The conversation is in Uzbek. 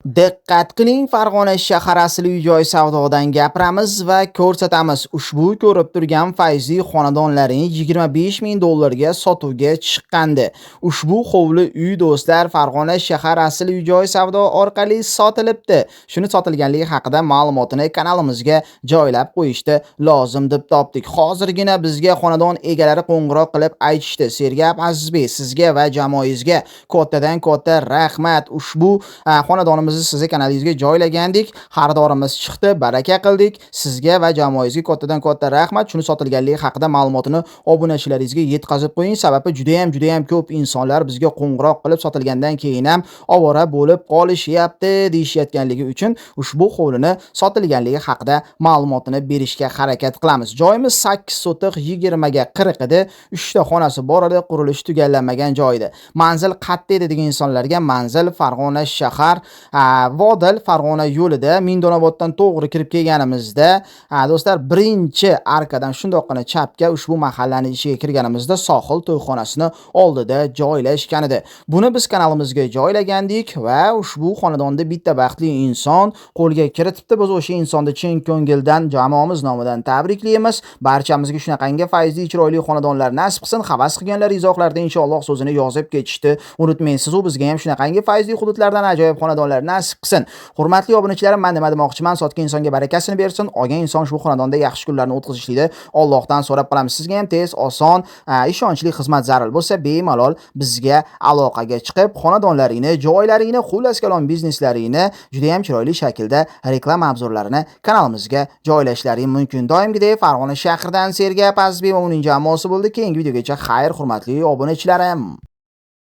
Diqqat qiling, Farg'ona shahar asli uy-joy savdodan gapiramiz va ko'rsatamiz. Ushbu ko'rib turgan fayzli xonadonlaring 25 ming dollarga sotuvga chiqqandi. Ushbu hovli uy do'stlar Farg'ona shahar asli uy-joy savdo orqali sotilibdi. Shuni sotilganligi haqida ma'lumotini kanalimizga joylab qo'yishdi lozim deb topdik. Hozirgina bizga xonadon egalari qo'ng'iroq qilib aytishdi. Sergap Azizbek, sizga va jamoangizga kattadan katta rahmat. Ushbu xonadonimiz sizni kanalingizga joylagandik. Xaridorimiz chiqdi, baraka qildik. Sizga va jamoangizga kattadan katta rahmat. Shuni sotilganligi haqida ma'lumotini obunachilaringizga yetkazib qo'ying. Sababi juda ham ko'p insonlar bizga qo'ng'iroq qilib sotilgandan keyin ham ovora bo'lib qolishyapti deyishayotganligi uchun ushbu hovlini sotilganligi haqida ma'lumotini berishga harakat qilamiz. Joyimiz 8 sotiq 20 ga 40 edi. 3 ta xonasi bor edi, qurilishi tugallanmagan joy edi. Manzil qayerda edi degan insonlarga manzil Farg'ona shahar Vodil Farg'ona yo'lida Mindonoboddan to'g'ri kirib kelganimizda do'stlar birinchi arkadan shundoqqina chapga ushbu mahallaning ichiga kirganimizda Sohil to'yxonasini oldida joylashgan edi. Buni biz kanalimizga joylagandik va ushbu xonadonda bitta baxtli inson qo'lga kiritibdi. Biz o'sha insonni chin ko'ngildan jamoamiz nomidan tabriklaymiz. Barchamizga shunaqangi fayzli chiroyli xonadonlar nasib qilsin. Havas qilganlar izohlarda inshaalloh so'zini yozib ketishdi. Unutmang, siz u bizga ham shunaqangi fayzli hududlardan ajoyib xonadonlar nasib qilsin. Hurmatli obunachilarim, men nima demoqchiman? Sotgan insonga barakasini bersin. Olgan inson shu xonadonda yaxshi kunlarni o'tkazishlikda Allohdan so'rab qolamiz. Sizga ham tez, oson, ishonchli xizmat zarur bo'lsa, bemalol bizga aloqaga chiqib, xonadonlaringni, joylaringni, xullas kalom bizneslaringni juda ham chiroyli shaklda reklama obzorlarini kanalimizga joylashlaring mumkin. Doimgidek Farg'ona shahridan Sergap Azizbek va uning jamoasi bo'ldi. Keyingi videogacha xayr, hurmatli obunachilarim.